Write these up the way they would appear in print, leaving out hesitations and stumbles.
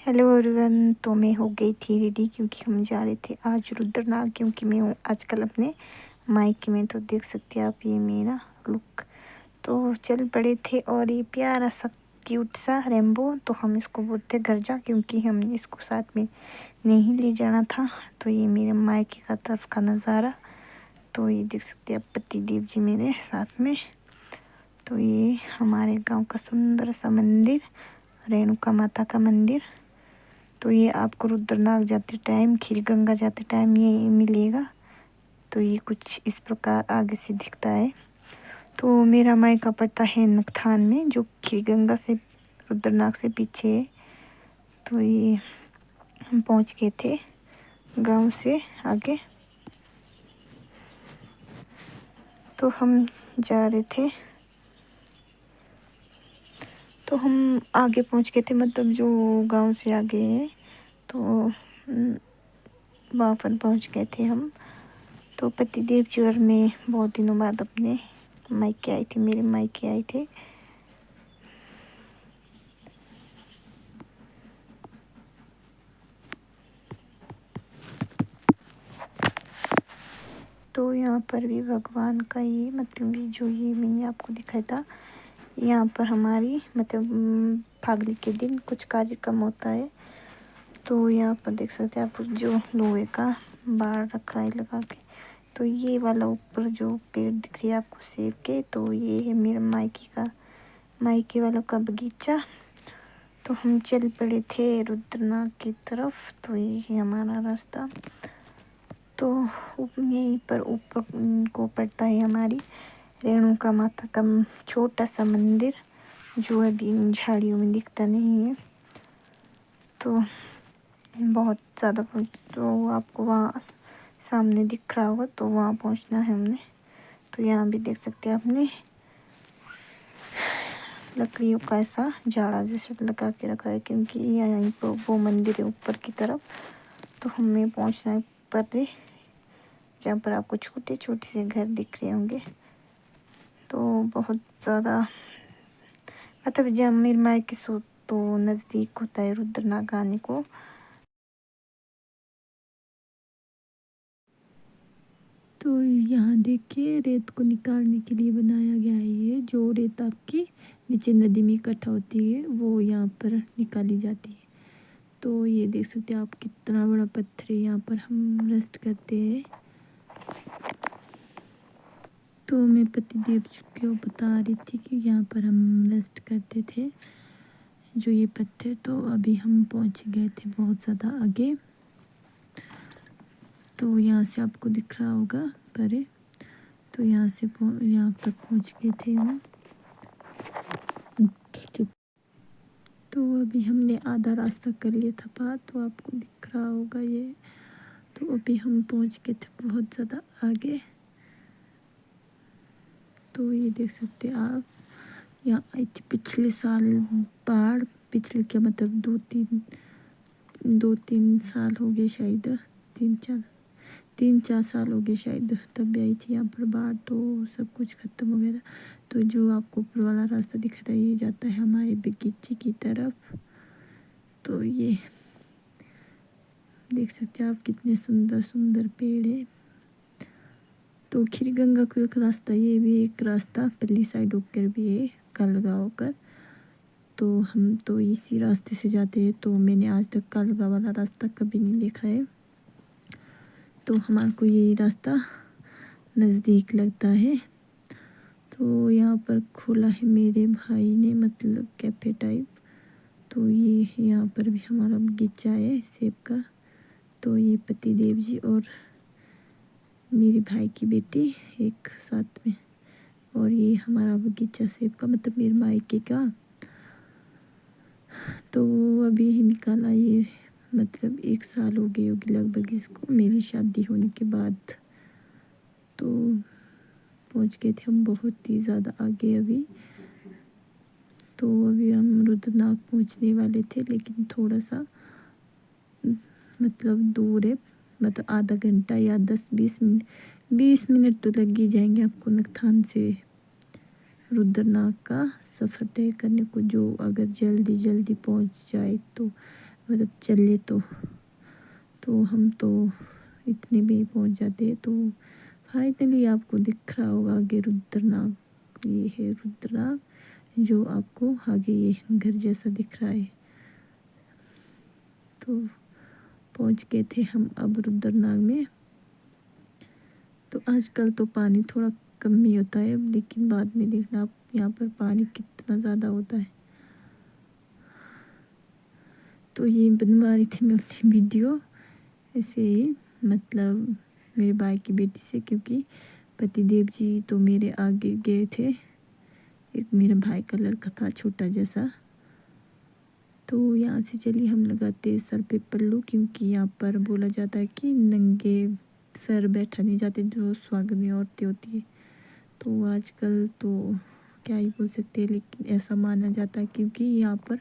Hello everyone. तो मैं हो गई थी रेडी क्योंकि हम जा रहे थे आज रुद्रनाग, क्योंकि मैं हूँ आजकल अपने मायके में। तो देख सकते हैं आप ये मेरा लुक। तो चल पड़े थे और ये प्यारा सा क्यूट सा रेम्बो, तो हम इसको बोलते घर जा, क्योंकि हमने इसको साथ में नहीं ले जाना था। तो ये मेरे मायके का तरफ का नज़ारा। तो ये देख सकते हैं आप पति देव जी मेरे साथ में। तो ये हमारे गांव का सुंदर सा मंदिर, रेणुका माता का मंदिर। तो ये आपको रुद्रनाग जाते टाइम, खीरगंगा जाते टाइम ये मिलेगा। तो ये कुछ इस प्रकार आगे से दिखता है। तो मेरा मायका पड़ता है नखथान में, जो खीरगंगा से रुद्रनाग से पीछे है। तो ये हम पहुंच गए थे गांव से आगे। तो हम जा रहे थे, तो हम आगे पहुंच गए थे, मतलब जो गांव से आगे है। तो वहाँ पर पहुंच गए थे हम। तो पति देव जी और मैं बहुत दिनों बाद अपने मायके आई थी, मेरे मायके आए थे। तो यहाँ पर भी भगवान का ये मतलब ये जो ये मैंने आपको दिखाया था, यहाँ पर हमारी मतलब फागली के दिन कुछ कार्यक्रम होता है। तो यहाँ पर देख सकते हैं आप जो लोहे का बाड़ रखा है लगा के। तो ये वाला ऊपर जो पेड़ दिख रही है आपको सेब के, तो ये है मेरे मायके वालों का बगीचा। तो हम चल पड़े थे रुद्रनाग की तरफ। तो ये है हमारा रास्ता। तो यहीं पर ऊपर को पड़ता है हमारी रेणुका माता का छोटा सा मंदिर, जो अभी इन झाड़ियों में दिखता नहीं है। तो बहुत ज़्यादा तो आपको वहाँ सामने दिख रहा होगा, तो वहाँ पहुँचना है हमने। तो यहाँ भी देख सकते हैं आपने लकड़ियों का ऐसा झाड़ा जैसा लगा के रखा है, क्योंकि यहीं पर वो मंदिर है ऊपर की तरफ। तो हमें पहुँचना है ऊपर, जहाँ पर आपको छोटे छोटे से घर दिख रहे होंगे। तो बहुत ज़्यादा मतलब जब मेरे मायके से तो नज़दीक होता है रुद्रनाग आने को। तो यहाँ देखिए, रेत को निकालने के लिए बनाया गया है। ये जो रेत आपकी नीचे नदी में इकट्ठा होती है, वो यहाँ पर निकाली जाती है। तो ये देख सकते हैं आप कितना बड़ा पत्थर है, यहाँ पर हम रेस्ट करते हैं। तो मैं पति देव को बता रही थी कि यहाँ पर हम रेस्ट करते थे, जो ये पत्थर। तो अभी हम पहुँच गए थे बहुत ज़्यादा आगे। तो यहाँ से आपको दिख रहा होगा परे। तो यहाँ से यहाँ पर पहुँच गए थे हम। तो अभी हमने आधा रास्ता कर लिया था पार, तो आपको दिख रहा होगा ये। तो अभी हम पहुँच गए थे बहुत ज़्यादा आगे। तो ये देख सकते हैं आप, यहाँ आई थी पिछले साल बाढ़। पिछले क्या मतलब 2-3 साल हो गए शायद, 3-4 साल हो गए शायद, तब भी आई थी यहाँ पर बाढ़। तो सब कुछ ख़त्म हो गया था। तो जो आपको ऊपर वाला रास्ता दिख रहा है, ये जाता है हमारे बगीचे की तरफ। तो ये देख सकते हैं आप कितने सुंदर सुंदर पेड़ है। तो खीरगंगा को एक रास्ता, ये भी एक रास्ता पल्ली साइड होकर भी है, कलगा होकर। तो हम तो इसी रास्ते से जाते हैं। तो मैंने आज तक कलगा वाला रास्ता कभी नहीं देखा है। तो हमारे को यही रास्ता नज़दीक लगता है। तो यहाँ पर खोला है मेरे भाई ने, मतलब कैफ़े टाइप। तो ये यहाँ पर भी हमारा बगीचा है सेब का। तो ये पति देव जी और मेरे भाई की बेटी एक साथ में, और ये हमारा बगीचा सेब का, मतलब मेरे मायके का। तो अभी ही निकाला ये, मतलब 1 साल हो गए होगी लगभग इसको, मेरी शादी होने के बाद। तो पहुँच गए थे हम बहुत ही ज़्यादा आगे अभी। तो अभी हम रुद्रनाग पहुँचने वाले थे, लेकिन थोड़ा सा मतलब दूर है, मतलब आधा घंटा या 10-20 मिनट तो लग ही जाएंगे आपको नखथान से रुद्रनाग का सफ़र तय करने को। जो अगर जल्दी जल्दी पहुंच जाए तो मतलब चले तो हम तो इतने भी पहुंच जाते। तो फाइनली आपको दिख रहा होगा आगे रुद्रनाग, ये है रुद्रनाग जो आपको आगे ये घर जैसा दिख रहा है। तो पहुंच गए थे हम अब रुद्रनाग में। तो आजकल तो पानी थोड़ा कम ही होता है, लेकिन बाद में देखना आप यहाँ पर पानी कितना ज़्यादा होता है। तो ये बनवा रही थी मैं अपनी वीडियो ऐसे ही, मतलब मेरे भाई की बेटी से, क्योंकि पतिदेव जी तो मेरे आगे गए थे। एक मेरा भाई का लड़का था छोटा जैसा। तो यहाँ से चलिए हम लगाते सर पे पल्लू, क्योंकि यहाँ पर बोला जाता है कि नंगे सर बैठा नहीं जाते जो सुहागनी औरतें होती है। तो आजकल तो क्या ही बोल सकते हैं, लेकिन ऐसा माना जाता है क्योंकि यहाँ पर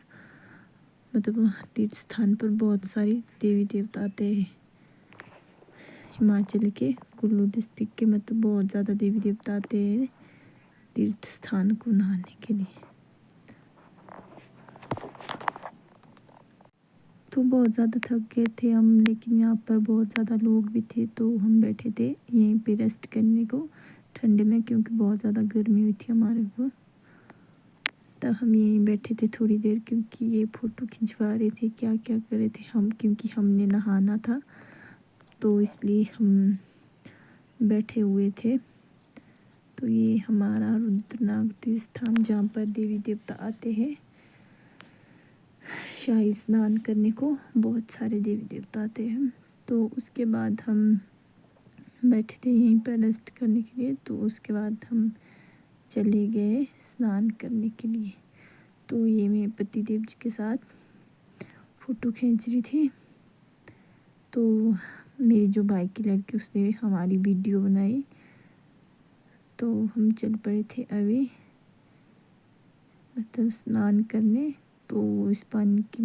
मतलब तीर्थ स्थान पर बहुत सारी देवी देवता आते हैं। हिमाचल के कुल्लू डिस्ट्रिक्ट के मतलब बहुत ज़्यादा देवी देवता आते हैं तीर्थ स्थान को नहाने के लिए। तो बहुत ज़्यादा थक गए थे हम, लेकिन यहाँ पर बहुत ज़्यादा लोग भी थे तो हम बैठे थे यहीं पे रेस्ट करने को ठंडे में, क्योंकि बहुत ज़्यादा गर्मी हुई थी हमारे को। तब हम यहीं बैठे थे थोड़ी देर, क्योंकि ये फ़ोटो खिंचवा रहे थे, क्या क्या कर रहे थे हम, क्योंकि हमने नहाना था तो इसलिए हम बैठे हुए थे। तो ये हमारा रुद्रनाग तीर्थ स्थान जहाँ पर देवी देवता आते हैं शाही स्नान करने को, बहुत सारे देवी देवता आते हैं। तो उसके बाद हम बैठे थे यहीं पर रेस्ट करने के लिए। तो उसके बाद हम चले गए स्नान करने के लिए। तो ये मेरे पतिदेव जी के साथ फ़ोटो खींच रही थी। तो मेरी जो भाई की लड़की उसने हमारी वीडियो बनाई। तो हम चल पड़े थे अभी मतलब स्नान करने। तो इस पानी की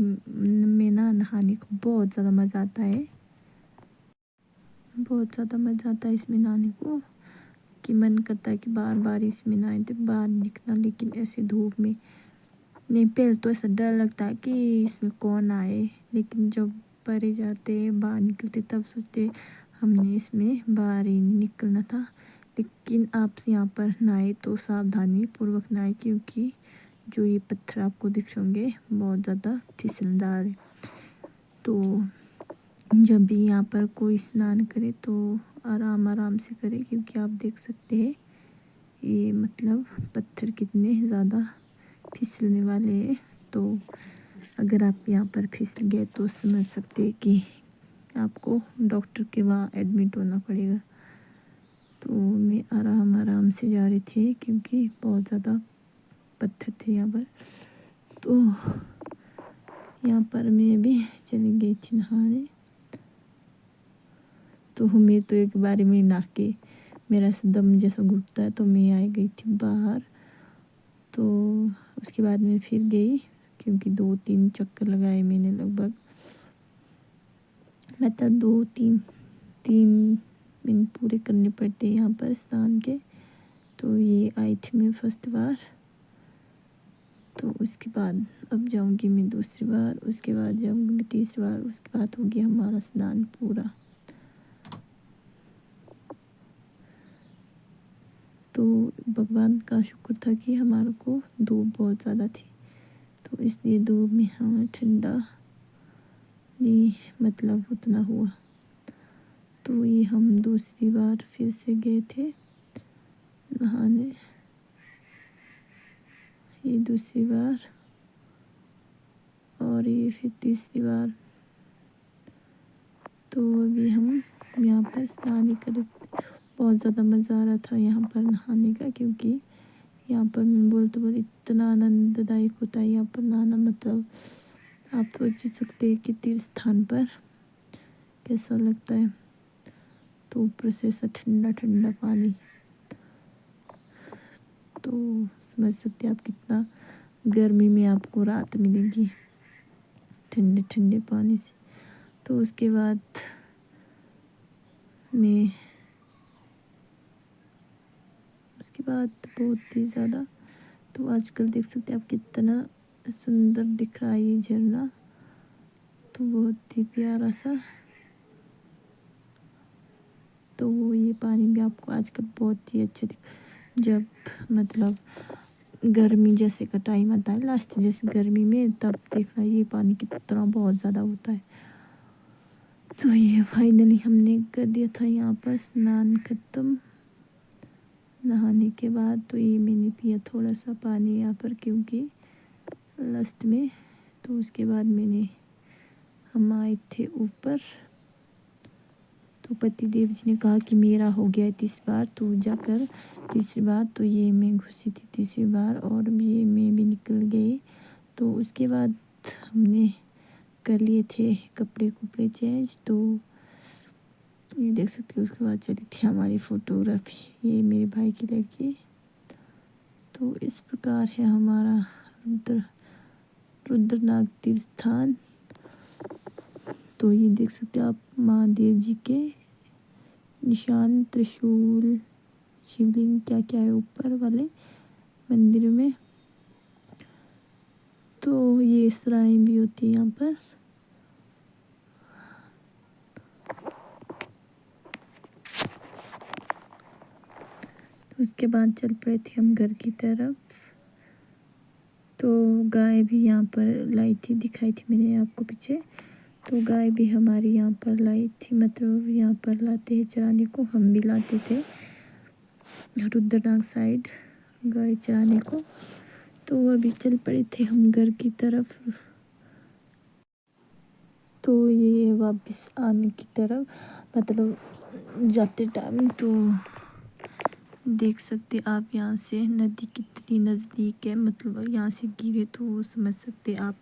में ना नहाने को बहुत ज़्यादा मज़ा आता है, बहुत ज़्यादा मज़ा आता है इसमें नहाने को, कि मन करता है कि बार बार इसमें नहाए तो बाहर निकलना। लेकिन ऐसे धूप में नहीं, पहले तो ऐसा डर लगता है कि इसमें कौन आए, लेकिन जब परे जाते बाहर निकलते तब सोचते हमने इसमें बाहर ही नहीं निकलना था। लेकिन आप यहाँ पर नहाए तो सावधानी पूर्वक नहाए, क्योंकि जो ये पत्थर आपको दिख रहे होंगे बहुत ज़्यादा फिसलदार है। तो जब भी यहाँ पर कोई स्नान करे तो आराम आराम से करे, क्योंकि आप देख सकते हैं ये मतलब पत्थर कितने ज़्यादा फिसलने वाले हैं। तो अगर आप यहाँ पर फिसल गए तो समझ सकते हैं कि आपको डॉक्टर के वहाँ एडमिट होना पड़ेगा। तो मैं आराम आराम से जा रही थी, क्योंकि बहुत ज़्यादा पत्थर थे यहाँ पर। तो यहाँ पर मैं भी चली गई थी नहाने। तो मैं तो एक बारी में नहा के मेरा दम जैसा घुटता है तो मैं आ गई थी बाहर। तो उसके बाद मैं फिर गई, क्योंकि 2-3 चक्कर लगाए मैंने लगभग, मतलब 2-3 मिनट पूरे करने पड़ते हैं यहाँ पर स्नान के। तो ये आई थी मैं फर्स्ट बार। तो उसके बाद अब जाऊँगी मैं दूसरी बार, उसके बाद जाऊँगी मैं तीसरी बार, उसके बाद हो गया हमारा स्नान पूरा। तो भगवान का शुक्र था कि हमारे को धूप बहुत ज़्यादा थी, तो इसलिए धूप में हमें ठंडा नहीं मतलब उतना हुआ। तो ये हम दूसरी बार फिर से गए थे नहाने, ये दूसरी बार और ये फिर तीसरी बार। तो अभी हम यहाँ पर स्नान ही कर, बहुत ज़्यादा मज़ा आ रहा था यहाँ पर नहाने का, क्योंकि यहाँ पर मैं बोलते बोल इतना आनंददायक होता है यहाँ पर नहाना। मतलब आप सोच सकते हैं कि तीर्थ स्थान पर कैसा लगता है। तो ऊपर से ऐसा ठंडा ठंडा पानी, तो समझ सकते हैं आप कितना गर्मी में आपको राहत मिलेगी ठंडे ठंडे पानी से। तो उसके बाद बहुत ही ज़्यादा, तो आजकल देख सकते हैं आप कितना सुंदर दिख रहा है ये झरना। बहुत ही प्यारा सा। तो ये पानी भी आपको आजकल बहुत ही अच्छा जब मतलब गर्मी जैसे का टाइम आता है, लास्ट जैसे गर्मी में, तब देखना ये पानी कितना बहुत ज़्यादा होता है। तो ये फाइनली हमने कर दिया था यहाँ पर स्नान ख़त्म। नहाने के बाद तो ये मैंने पिया थोड़ा सा पानी यहाँ पर, क्योंकि लास्ट में। तो उसके बाद हम आए थे ऊपर। तो पति देव जी ने कहा कि मेरा हो गया 30 बार, तो जाकर तीसरी बार। तो ये मैं घुसी थी तीसरी बार और ये मैं भी निकल गई। तो उसके बाद हमने कर लिए थे कपड़े चेंज। तो ये देख सकते हो, उसके बाद चली थी हमारी फ़ोटोग्राफी। ये मेरे भाई की लड़की। तो इस प्रकार है हमारा रुद्रनाग तीर्थ स्थान। तो ये देख सकते हो आप महादेव जी के निशान, त्रिशूल, शिवलिंग, क्या क्या है ऊपर वाले मंदिर में। तो ये श्राइन भी होती है यहाँ पर। तो उसके बाद चल पड़े थे हम घर की तरफ। तो गाय भी यहाँ पर लाई थी, दिखाई थी मैंने आपको पीछे। तो गाय भी हमारी यहाँ पर लाई थी, मतलब यहाँ पर लाते हैं चराने को। हम भी लाते थे रुद्रनाग साइड गाय चराने को। तो अभी चल पड़े थे हम घर की तरफ। तो ये वापस आने की तरफ, मतलब जाते टाइम। तो देख सकते आप यहाँ से नदी कितनी नज़दीक है, मतलब यहाँ से गिरे तो समझ सकते आप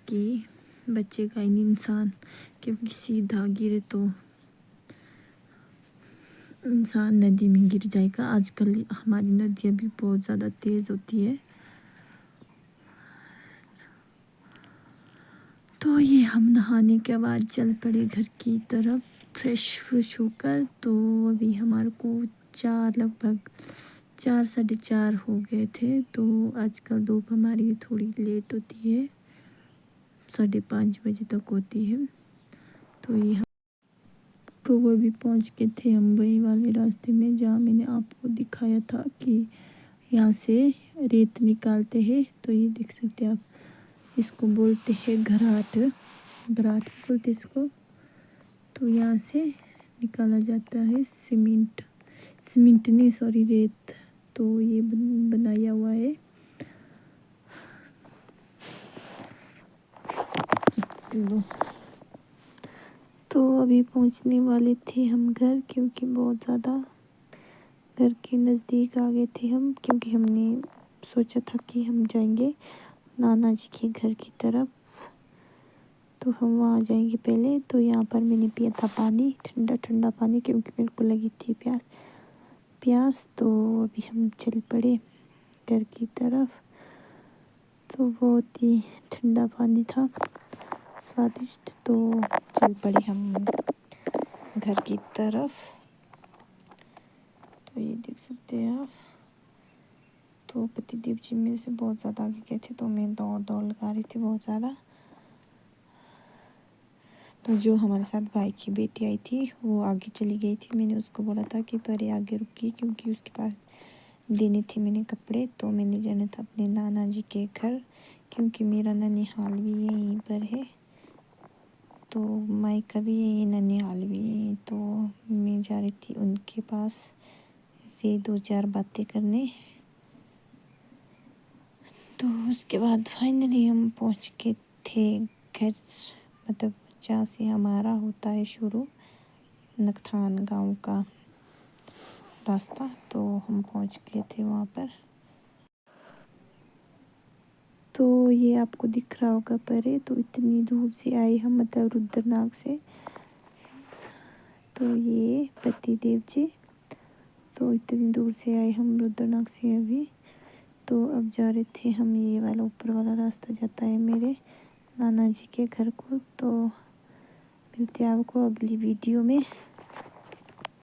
कि बचेगा ही नहीं इंसान, क्योंकि सीधा गिरे तो इंसान नदी में गिर जाएगा। आजकल हमारी नदियाँ भी बहुत ज़्यादा तेज़ होती है। तो ये हम नहाने के बाद चल पड़े घर की तरफ फ्रेश होकर। तो अभी हमारे को लगभग 4 साढ़े 4 हो गए थे। तो आजकल धूप हमारी थोड़ी लेट होती है, 5:30 बजे तक होती है। तो ये तो वो भी पहुंच के थे हम वही वाले रास्ते में जहाँ मैंने आपको दिखाया था कि यहाँ से रेत निकालते हैं। तो ये देख सकते हैं आप, इसको बोलते हैं घराट बोलते इसको। तो यहाँ से निकाला जाता है सीमेंट नहीं, सॉरी, रेत। तो ये बनाया हुआ है। तो अभी पहुंचने वाले थे हम घर, क्योंकि बहुत ज़्यादा घर के नज़दीक आ गए थे हम। क्योंकि हमने सोचा था कि हम जाएंगे नाना जी के घर की तरफ, तो हम वहाँ जाएंगे पहले। तो यहाँ पर मैंने पिया था पानी, ठंडा पानी, क्योंकि मेरे को लगी थी प्यास। तो अभी हम चल पड़े घर की तरफ। तो बहुत ही ठंडा पानी था, स्वादिष्ट। तो चल पड़े हम घर की तरफ। तो ये देख सकते हैं आप। तो पति देव जी मेरे से बहुत ज़्यादा आगे गए थे, तो मैं दौड़ लगा रही थी बहुत ज़्यादा। तो जो हमारे साथ भाई की बेटी आई थी वो आगे चली गई थी। मैंने उसको बोला था कि परे आगे रुकी, क्योंकि उसके पास देने थे मैंने कपड़े। तो मैंने जाना था अपने नाना जी के घर, क्योंकि मेरा ननिहाल भी यहीं पर है। तो मायका भी यहीं, ननिहाल भी यहीं। तो मैं जा रही थी उनके पास से 2-4 बातें करने। तो उसके बाद फाइनली हम पहुंच के थे घर, मतलब जहाँ से हमारा होता है शुरू, नगथान गांव का रास्ता। तो हम पहुंच गए थे वहाँ पर। तो ये आपको दिख रहा होगा परे। तो इतनी दूर से आए हम, मतलब रुद्रनाग से। तो ये पति देव जी, तो इतनी दूर से आए हम रुद्रनाग से अभी। तो अब जा रहे थे हम, ये वाला ऊपर वाला रास्ता जाता है मेरे नाना जी के घर को। तो मिलते हैं आपको अगली वीडियो में।